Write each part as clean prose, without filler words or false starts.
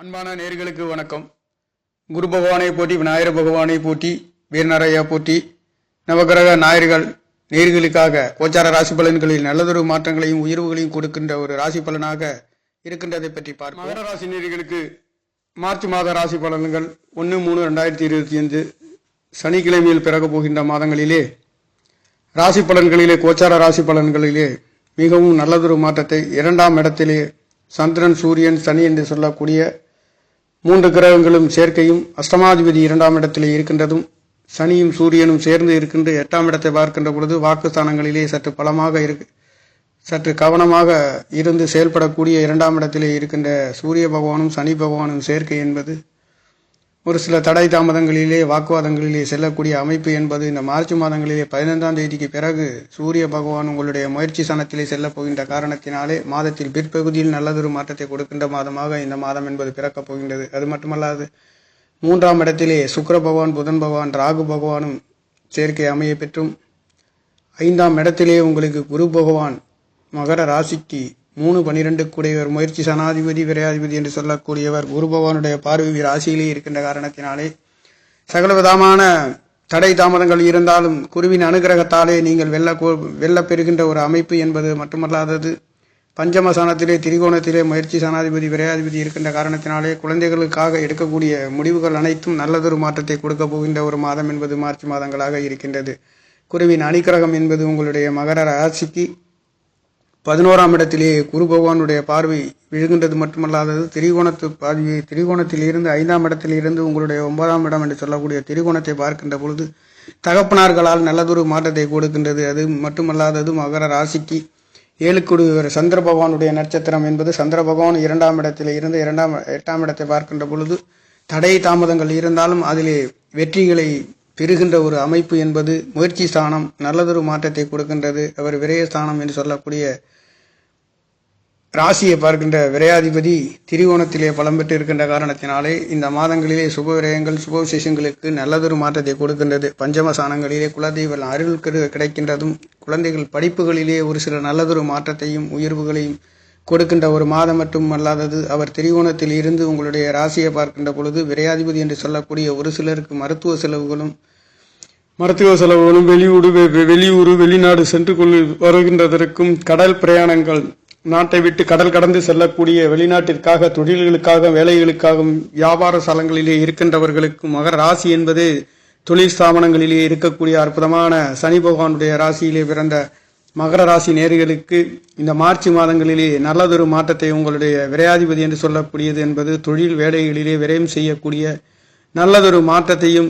அன்பான நேர்களுக்கு வணக்கம். குரு பகவானை போற்றி, விநாயகர் பகவானை போற்றி, வீரநரையா போற்றி. நவகிரக நாயர்கள் நேர்களுக்காக கோச்சார ராசி பலன்களில் நல்லதொரு மாற்றங்களையும் உயர்வுகளையும் கொடுக்கின்ற ஒரு ராசி பலனாக இருக்கின்றதை பற்றி பார்ப்போம். மகர ராசி நேர்களுக்கு மார்ச் மாத ராசி பலன்கள் 1-3-2025 சனிக்கிழமையில் பிறகு போகின்ற மாதங்களிலே ராசி பலன்களிலே கோச்சார ராசி பலன்களிலே மிகவும் நல்லதொரு மாற்றத்தை 2ஆம் இடத்திலே சந்திரன், சூரியன், சனி என்று சொல்லக்கூடிய 3 கிரகங்களும் சேர்க்கையும் அஷ்டமாதிபதி 2ஆம் இடத்திலே இருக்கின்றதும் சனியும் சூரியனும் சேர்ந்து இருக்கின்ற 8ஆம் இடத்தை பார்க்கின்ற பொழுது வாக்குஸ்தானங்களிலே சற்று கவனமாக இருந்து செயல்படக்கூடிய 2ஆம் இடத்திலே இருக்கின்ற சூரிய பகவானும் சனி பகவானும் சேர்க்கை என்பது ஒரு சில தடை தாமதங்களிலே வாக்குவாதங்களிலே செல்லக்கூடிய அமைப்பு என்பது இந்த மார்ச் மாதங்களிலே 15ஆம் தேதிக்கு பிறகு சூரிய பகவான் உங்களுடைய முயற்சி சனத்திலே செல்லப் போகின்ற காரணத்தினாலே மாதத்தில் பிற்பகுதியில் நல்லதொரு மாற்றத்தை கொடுக்கின்ற மாதமாக இந்த மாதம் என்பது பிறக்கப் போகின்றது. அது மட்டுமல்லாது 3ஆம் இடத்திலே சுக்கிர பகவான், புதன் பகவான், ராகு பகவானும் சேர்க்கை அமைய பெற்றும் 5ஆம் இடத்திலே உங்களுக்கு குரு பகவான் மகர ராசிக்கு 3-12 கூடியவர், முயற்சி சனாதிபதி, விரையாதிபதி என்று சொல்லக்கூடியவர் குரு பகவானுடைய பார்வை ராசியிலே இருக்கின்ற காரணத்தினாலே சகலவிதமான தடை தாமதங்கள் இருந்தாலும் குருவின் அனுகிரகத்தாலே நீங்கள் வெல்ல பெறுகின்ற ஒரு அமைப்பு என்பது மட்டுமல்லாதது பஞ்சமசானத்திலே திரிகோணத்திலே முயற்சி சனாதிபதி, விரையாதிபதி இருக்கின்ற காரணத்தினாலே குழந்தைகளுக்காக எடுக்கக்கூடிய முடிவுகள் அனைத்தும் நல்லதொரு மாற்றத்தை கொடுக்க போகின்ற ஒரு மாதம் என்பது மார்ச் மாதங்களாக இருக்கின்றது. குருவின் அனுகிரகம் என்பது உங்களுடைய மகர ராசிக்கு 11ஆம் இடத்திலே குரு பகவானுடைய பார்வை விழுகின்றது மட்டுமல்லாதது திரிகோணத்தில் இருந்து 5ஆம் இடத்தில் இருந்து உங்களுடைய 9ஆம் இடம் என்று சொல்லக்கூடிய திரிகோணத்தை பார்க்கின்ற பொழுது தகப்பனார்களால் நல்லதொரு மாற்றத்தை கொடுக்கின்றது. அது மட்டுமல்லாதது மகர ராசிக்கு 7 கூடியவர் சந்திர பகவானுடைய நட்சத்திரம் என்பது சந்திர பகவான் 2ஆம் இடத்திலே இருந்து 8ஆம் இடத்தை பார்க்கின்ற பொழுது தடை தாமதங்கள் இருந்தாலும் அதிலே வெற்றிகளை பெறுகின்ற ஒரு அமைப்பு என்பது முயற்சி ஸ்தானம் நல்லதொரு மாற்றத்தை கொடுக்கின்றது. அவர் விரயஸ்தானம் என்று சொல்லக்கூடிய ராசியை பார்க்கின்ற விரையாதிபதி திரிகோணத்திலே பலம் பெற்று இருக்கின்ற காரணத்தினாலே இந்த மாதங்களிலே சுப விரயங்கள், சுப விசேஷங்களுக்கு நல்லதொரு மாற்றத்தை கொடுக்கின்றது. பஞ்சமசானங்களிலே குலதெய்வ அருள் கிடைக்கின்றதும் குழந்தைகள் படிப்புகளிலே ஒரு சில நல்லதொரு மாற்றத்தையும் உயர்வுகளையும் கொடுக்கின்ற ஒரு மாதம் மட்டும் அல்லாதது அவர் திரிகோணத்தில் இருந்து உங்களுடைய ராசியை பார்க்கின்ற பொழுது விரையாதிபதி என்று சொல்லக்கூடிய ஒரு சிலருக்கு மருத்துவ செலவுகளும் வெளியூர் வெளிநாடு சென்று வருகின்றதற்கும் கடல் பிரயாணங்கள், நாட்டை விட்டு கடல் கடந்து செல்லக்கூடிய வெளிநாட்டிற்காக தொழில்களுக்காக வேலைகளுக்காகவும் வியாபார ஸ்தலங்களிலே இருக்கின்றவர்களுக்கும் மகர ராசி என்பது தொழில் ஸ்தாபனங்களிலே இருக்கக்கூடிய அற்புதமான சனி பகவானுடைய ராசியிலே பிறந்த மகர ராசி நேர்களுக்கு இந்த மார்ச் மாதங்களிலே நல்லதொரு மாற்றத்தை உங்களுடைய விரையாதிபதி என்று சொல்லக்கூடியது என்பது தொழில் வேலைகளிலே விரயம் செய்யக்கூடிய நல்லதொரு மாற்றத்தையும்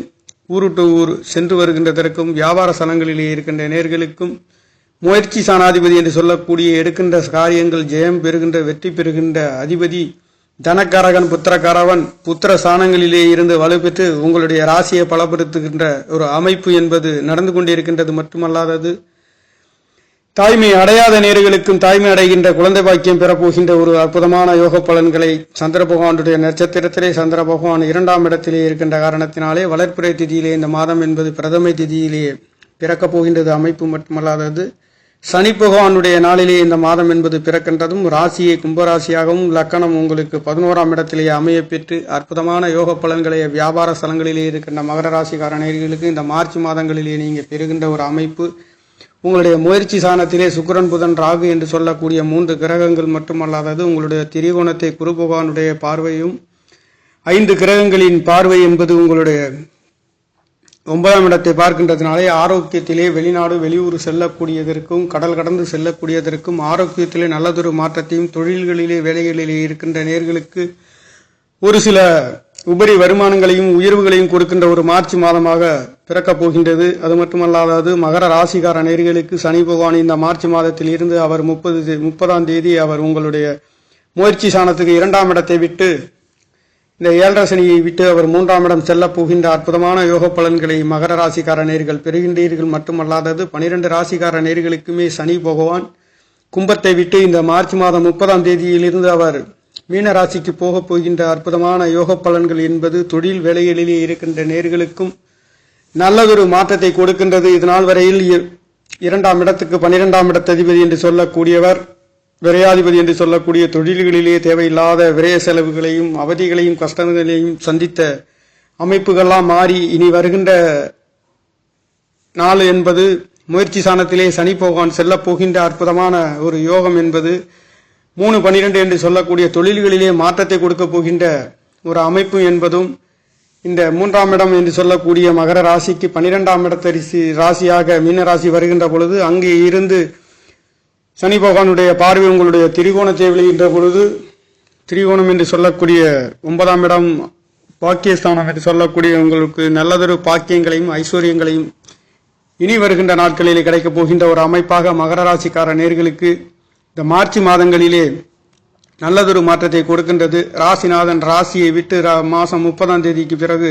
ஊருட்டு ஊர் சென்று வருகின்றதற்கும் வியாபார ஸ்தலங்களிலே இருக்கின்ற நேர்களுக்கும் முயற்சி சாணாதிபதி என்று சொல்லக்கூடிய எடுக்கின்ற காரியங்கள் ஜெயம் பெறுகின்ற வெற்றி பெறுகின்ற அதிபதி தனக்காரகன் புத்திரக்காரவன் புத்திர ஸ்தானங்களிலே இருந்து வலுப்பெற்று உங்களுடைய ராசியை பலப்படுத்துகின்ற ஒரு அமைப்பு என்பது நடந்து கொண்டிருக்கின்றது. மட்டுமல்லாதது தாய்மை அடையாத நேர்களுக்கும் தாய்மை அடைகின்ற குழந்தை பாக்கியம் பெறப்போகின்ற ஒரு அற்புதமான யோக பலன்களை சந்திர பகவானுடைய நட்சத்திரத்திலே சந்திர பகவான் 2ஆம் இடத்திலே இருக்கின்ற காரணத்தினாலே வளர்ப்புறை திதியிலே இந்த மாதம் என்பது பிரதமை திதியிலே பிறக்கப் போகின்றது அமைப்பு மட்டுமல்லாதது சனி பகவானுடைய நாளிலே இந்த மாதம் என்பது பிறக்கின்றதும் ராசியை கும்பராசியாகவும் லக்கணம் உங்களுக்கு 11ஆம் இடத்திலேயே அமைய பெற்று அற்புதமான யோக பலன்களை வியாபார ஸ்தலங்களிலே இருக்கின்ற மகர ராசிக்காரர்களுக்கு இந்த மார்ச் மாதங்களிலே நீங்கள் பெறுகின்ற ஒரு அமைப்பு உங்களுடைய முயற்சி சாணத்திலே சுக்கிரன், புதன், ராகு என்று சொல்லக்கூடிய 3 கிரகங்கள் மட்டுமல்லாதது உங்களுடைய திரிகோணத்தை குரு பகவானுடைய பார்வையும் 5 கிரகங்களின் பார்வை என்பது உங்களுடைய 9ஆம் இடத்தை பார்க்கின்றதுனாலே ஆரோக்கியத்திலே வெளிநாடு வெளியூர் செல்லக்கூடியதற்கும் கடல் கடந்து செல்லக்கூடியதற்கும் ஆரோக்கியத்திலே நல்லதொரு மாற்றத்தையும் தொழில்களிலே வேலைகளிலே இருக்கின்ற நேர்களுக்கு ஒரு சில உபரி வருமானங்களையும் உயர்வுகளையும் கொடுக்கின்ற ஒரு மார்ச் மாதமாக பிறக்கப் போகின்றது. அது மட்டுமல்லாதது மகர ராசிக்கார நேர்களுக்கு சனி பகவான் இந்த மார்ச் மாதத்தில் இருந்து அவர் 30ஆம் தேதி அவர் உங்களுடைய முயற்சி சாணத்துக்கு 2ஆம் இடத்தை விட்டு இந்த 7.5 சனியை விட்டு அவர் 3ஆம் இடம் செல்ல போகின்ற அற்புதமான யோக பலன்களை மகர ராசிக்கார நேர்கள் பெறுகின்றீர்கள். மட்டுமல்லாதது 12 ராசிக்கார நேர்களுக்குமே சனி பகவான் கும்பத்தை விட்டு இந்த மார்ச் மாதம் 30ஆம் தேதியிலிருந்து அவர் மீன ராசிக்கு போக போகின்ற அற்புதமான யோக பலன்கள் என்பது தொழில் வேலைகளிலே இருக்கின்ற நேர்களுக்கும் நல்லதொரு மாற்றத்தை கொடுக்கின்றது. இதனால் வரையில் 2ஆம் இடத்துக்கு 12ஆம் இடத்ததிபதி என்று சொல்லக்கூடியவர் விரையாதிபதி என்று சொல்லக்கூடிய தொழில்களிலே தேவையில்லாத விரய செலவுகளையும் அவதிகளையும் கஷ்டங்களையும் சந்தித்த அமைப்புகள்லாம் மாறி இனி வருகின்ற நாள் என்பது முயற்சி சாணத்திலே சனி பகவான் செல்ல போகின்ற அற்புதமான ஒரு யோகம் என்பது 3-12 என்று சொல்லக்கூடிய தொழில்களிலே மாற்றத்தை கொடுக்க போகின்ற ஒரு அமைப்பு என்பதும் இந்த 3ஆம் இடம் என்று சொல்லக்கூடிய மகர ராசிக்கு 12ஆம் இடத்தரிசி ராசியாக மீன ராசி வருகின்ற பொழுது அங்கே இருந்து சனி பகவானுடைய பார்வை உங்களுடைய திரிகோணத்தை விளைகின்ற பொழுது திரிகோணம் என்று சொல்லக்கூடிய 9ஆம் இடம் பாக்கியஸ்தானம் என்று சொல்லக்கூடிய உங்களுக்கு நல்லதொரு பாக்கியங்களையும் ஐஸ்வர்யங்களையும் இனி வருகின்ற நாட்களிலே கிடைக்கப் போகின்ற ஒரு அமைப்பாக மகர ராசிக்கார நேர்களுக்கு இந்த மார்ச் மாதங்களிலே நல்லதொரு மாற்றத்தை கொடுக்கின்றது. ராசிநாதன் ராசியை விட்டு மாதம் 30ஆம் தேதிக்கு பிறகு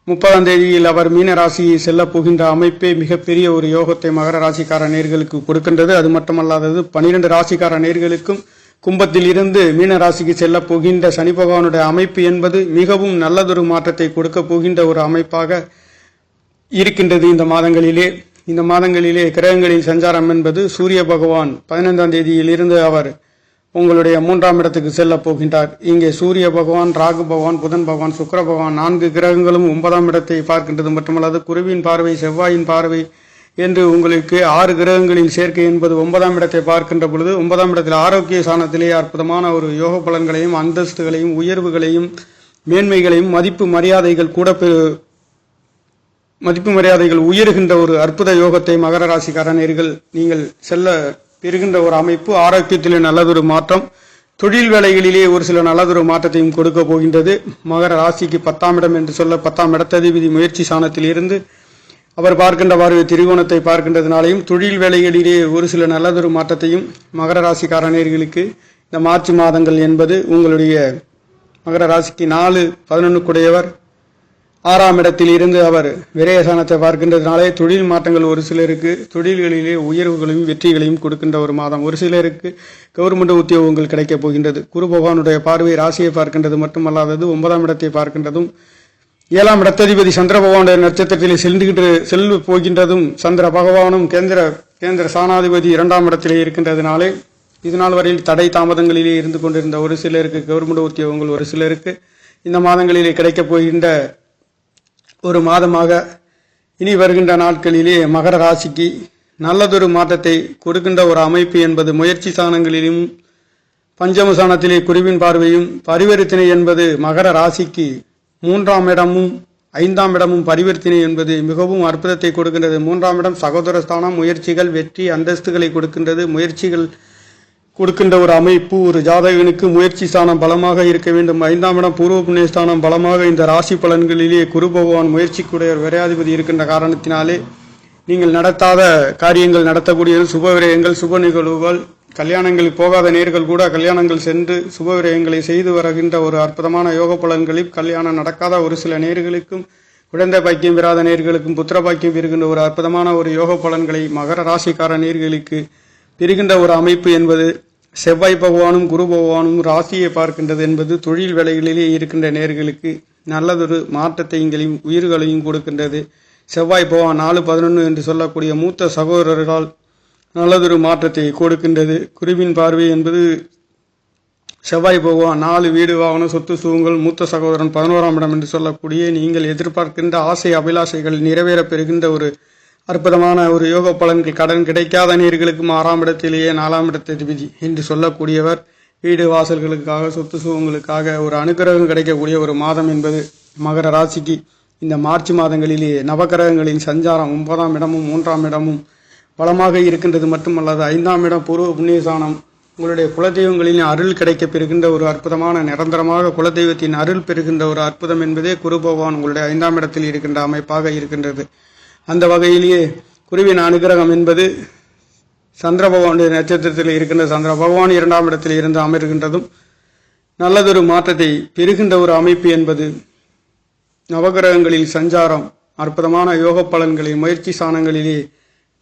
30ஆம் தேதியில் அவர் மீன ராசியை செல்ல போகின்ற அமைப்பே மிகப்பெரிய ஒரு யோகத்தை மகர ராசிக்கார நேர்களுக்கு கொடுக்கின்றது. அது மட்டுமல்லாதது 12 ராசிக்கார நேர்களுக்கும் கும்பத்தில் இருந்து மீன ராசிக்கு செல்ல போகின்ற சனி பகவானுடைய அமைப்பு என்பது மிகவும் நல்லதொரு மாற்றத்தை கொடுக்க போகின்ற ஒரு அமைப்பாக இருக்கின்றது. இந்த மாதங்களிலே கிரகங்களின் சஞ்சாரம் என்பது சூரிய பகவான் 15ஆம் தேதியில் இருந்து அவர் உங்களுடைய 3ஆம் இடத்துக்கு செல்ல போகின்றார். இங்கே சூரிய பகவான், ராகு பகவான், புதன் பகவான், சுக்கிர பகவான் 4 கிரகங்களும் 9ஆம் இடத்தை பார்க்கின்றது மட்டுமல்லாது குருவின் பார்வை, செவ்வாயின் பார்வை என்று உங்களுக்கு 6 கிரகங்களின் சேர்க்கை என்பது 9ஆம் இடத்தை பார்க்கின்ற பொழுது 9ஆம் இடத்தில் ஆரோக்கிய சாணத்திலே அற்புதமான ஒரு யோக பலன்களையும் அந்தஸ்துகளையும் உயர்வுகளையும் மேன்மைகளையும் மதிப்பு மரியாதைகள் உயர்கின்ற ஒரு அற்புத யோகத்தை மகர ராசிக்காரர்கள் நீங்கள் செல்ல பெறுகின்ற ஒரு அமைப்பு. ஆரோக்கியத்திலே நல்லதொரு மாற்றம், தொழில் வேலைகளிலே ஒரு சில நல்லதொரு மாற்றத்தையும் கொடுக்க போகின்றது. மகர ராசிக்கு 10ஆம் இடம் என்று சொல்ல 10ஆம் இடத்ததிபதி முயற்சி சாணத்தில் இருந்து அவர் பார்க்கின்ற பார்வை திரிகோணத்தை பார்க்கின்றதுனாலையும் தொழில் வேலைகளிலே ஒரு சில நல்லதொரு மாற்றத்தையும் மகர ராசிக்காரர்களுக்கு இந்த மார்ச் மாதங்கள் என்பது உங்களுடைய மகர ராசிக்கு 4-11 குடையவர் 6ஆம் இடத்தில் இருந்து அவர் விரயசானத்தை பார்க்கின்றதுனாலே தொழில் மாற்றங்கள் ஒரு சிலருக்கு தொழில்களிலே உயர்வுகளையும் வெற்றிகளையும் கொடுக்கின்ற ஒரு மாதம். ஒரு சிலருக்கு கவர்மெண்ட் உத்தியோகங்கள் கிடைக்கப் போகின்றது. குரு பகவானுடைய பார்வை ராசியை பார்க்கின்றது மட்டுமல்லாதது 9ஆம் இடத்தை பார்க்கின்றதும் 7ஆம் இடத்ததிபதி சந்திர பகவானுடைய நட்சத்திரத்திலே செல்ல போகின்றதும் சந்திர பகவானும் கேந்திர சாணாதிபதி 2ஆம் இடத்திலே இருக்கின்றதுனாலே இதுநாள் வரையில் தடை தாமதங்களிலே இருந்து கொண்டிருந்த ஒரு சிலருக்கு கவர்மெண்ட் உத்தியோகங்கள் ஒரு சிலருக்கு இந்த மாதங்களிலே கிடைக்கப் போகின்ற ஒரு மாதமாக இனி வருகின்ற நாட்களிலே மகர ராசிக்கு நல்லதொரு மாற்றத்தை கொடுக்கின்ற ஒரு அமைப்பு என்பது முயற்சி சாணங்களிலும் பஞ்சம சாணத்திலே குருவின் பார்வையும் பரிவர்த்தனை என்பது மகர ராசிக்கு 3ஆம் இடமும் 5ஆம் இடமும் பரிவர்த்தனை என்பது மிகவும் அற்புதத்தை கொடுக்கின்றது. 3ஆம் இடம் சகோதரஸ்தானம், முயற்சிகள், வெற்றி, அந்தஸ்துகளை கொடுக்கின்றது. முயற்சிகள் கொடுக்கின்ற ஒரு அமைப்பு. ஒரு ஜாதகனுக்கு முயற்சி ஸ்தானம் பலமாக இருக்க வேண்டும். 5ஆம் இடம் பூர்வ புண்ணிய ஸ்தானம் பலமாக இந்த ராசி பலன்களிலே குரு பகவான் முயற்சிக்குடைய விரையாதிபதி இருக்கின்ற காரணத்தினாலே நீங்கள் நடத்தாத காரியங்கள் நடத்தக்கூடியது, சுப விரயங்கள், சுப நிகழ்வுகள், கல்யாணங்கள் போகாத நேர்கள் கூட கல்யாணங்கள் சென்று சுப விரயங்களை செய்து வருகின்ற ஒரு அற்புதமான யோக பலன்களில் கல்யாணம் நடக்காத ஒரு சில நேர்களுக்கும் குழந்தை பாக்கியம் பெறாத நேர்களுக்கும் புத்திர பாக்கியம் பெறுகின்ற ஒரு அற்புதமான ஒரு யோக பலன்களை மகர ராசிக்கார நேர்களுக்கு பெறுகின்ற ஒரு அமைப்பு என்பது செவ்வாய் பகவானும் குரு பகவானும் ராசியை பார்க்கின்றது என்பது தொழில் வேலைகளிலே இருக்கின்ற நேர்களுக்கு நல்லதொரு மாற்றத்தையும் உயிர்களையும் கொடுக்கின்றது. செவ்வாய் பகவான் 4-11 என்று சொல்லக்கூடிய மூத்த சகோதரர்களால் நல்லதொரு மாற்றத்தை கொடுக்கின்றது. குருவின் பார்வை என்பது செவ்வாய் பகவான் 4 வீடு வாகனம் சொத்து சுகங்கள், மூத்த சகோதரன் 11ஆம் இடம் என்று சொல்லக்கூடிய நீங்கள் எதிர்பார்க்கின்ற ஆசை அபிலாஷைகள் நிறைவேற பெறுகின்ற ஒரு அற்புதமான ஒரு யோக பலன்கள். கடன் கிடைக்காத நேர்களுக்கும் 6ஆம் இடத்திலேயே 4ஆம் இடத்ததிபதி என்று சொல்லக்கூடியவர் வீடு வாசல்களுக்காக சொத்து சுகங்களுக்காக ஒரு அனுக்கிரகம் கிடைக்கக்கூடிய ஒரு மாதம் என்பது மகர ராசிக்கு இந்த மார்ச் மாதங்களிலே நவகிரகங்களின் சஞ்சாரம் 9ஆம் இடமும் 3ஆம் இடமும் பலமாக இருக்கின்றது மட்டுமல்லாது 5ஆம் இடம் பூர்வ புண்ணியஸ்தானம் உங்களுடைய குலதெய்வங்களின் அருள் கிடைக்க பெறுகின்ற ஒரு அற்புதமான நிரந்தரமாக குலதெய்வத்தின் அருள் பெறுகின்ற ஒரு அற்புதம் என்பதே குரு பகவான் உங்களுடைய 5ஆம் இடத்தில் இருக்கின்ற அமைப்பாக இருக்கின்றது. அந்த வகையிலேயே குருவின் அனுகிரகம் என்பது சந்திர பகவானுடைய நட்சத்திரத்தில் இருக்கின்ற சந்திர பகவான் 2ஆம் இடத்தில் இருந்து அமர்கின்றதும் நல்லதொரு மாற்றத்தை பெறுகின்ற ஒரு அமைப்பு என்பது நவகிரகங்களில் சஞ்சாரம் அற்புதமான யோக பலன்களை முயற்சி சாணங்களிலே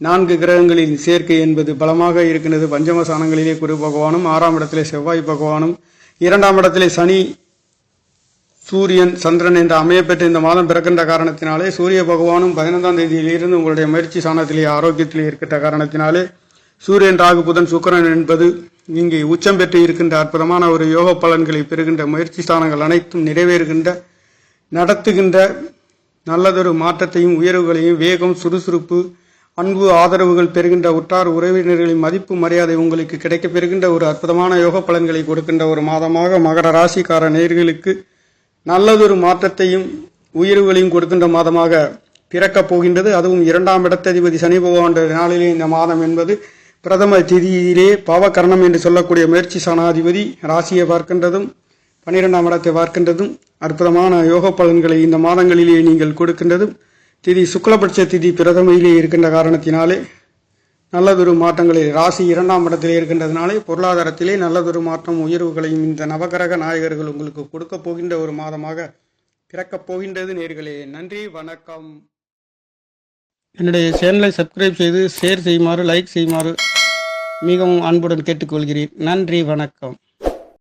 4 கிரகங்களின் சேர்க்கை என்பது பலமாக இருக்கின்றது. பஞ்சம சாணங்களிலே குரு பகவானும் 6ஆம் இடத்திலே செவ்வாய் பகவானும் 2ஆம் இடத்திலே சனி சூரியன் சந்திரன் என்று அமையப்பெற்ற இந்த மாதம் பிறக்கின்ற காரணத்தினாலே சூரிய பகவானும் 15ஆம் தேதியிலிருந்து உங்களுடைய முயற்சி சாணத்திலே ஆரோக்கியத்திலே இருக்கின்ற காரணத்தினாலே சூரியன், ராகு, புதன், சுக்கிரன் என்பது இங்கே உச்சம் பெற்று இருக்கின்ற அற்புதமான ஒரு யோக பலன்களை பெறுகின்ற முயற்சி ஸ்தானங்கள் அனைத்தும் நிறைவேறுகின்ற நடத்துகின்ற நல்லதொரு மாற்றத்தையும் உயர்வுகளையும் வேகம், சுறுசுறுப்பு, அன்பு, ஆதரவுகள் பெறுகின்ற உற்றார் உறவினர்களின் மதிப்பு மரியாதை உங்களுக்கு கிடைக்கப் பெறுகின்ற ஒரு அற்புதமான யோக பலன்களை கொடுக்கின்ற ஒரு மாதமாக மகர ராசிக்கார நேயர்களுக்கு நல்லதொரு மாற்றத்தையும் உயர்வுகளையும் கொடுக்கின்ற மாதமாக பிறக்கப் போகின்றது. அதுவும் 2ஆம் இடத்ததிபதி சனி பகவான் நாளிலே இந்த மாதம் என்பது பிரதம திதியிலே பாவகரணம் என்று சொல்லக்கூடிய முயற்சி ஸ்தானாதிபதி ராசியை பார்க்கின்றதும் 12ஆம் இடத்தை பார்க்கின்றதும் அற்புதமான யோக பலன்களை இந்த மாதங்களிலே நீங்கள் கொடுக்கின்றதும் திதி சுக்லபட்ச திதி பிரதமையிலே இருக்கின்ற காரணத்தினாலே நல்லதொரு மாற்றங்களை ராசி 2ஆம் இடத்திலே இருக்கின்றதுனாலே பொருளாதாரத்திலே நல்லதொரு மாற்றம் உயர்வுகளையும் இந்த நவகிரக நாயகர்கள் உங்களுக்கு கொடுக்க போகின்ற ஒரு மாதமாக பிறக்கப் போகின்றது நேர்களே. நன்றி, வணக்கம். என்னுடைய சேனலை சப்ஸ்கிரைப் செய்து ஷேர் செய்யுமாறு, லைக் செய்யுமாறு மிகவும் அன்புடன் கேட்டுக்கொள்கிறேன். நன்றி, வணக்கம்.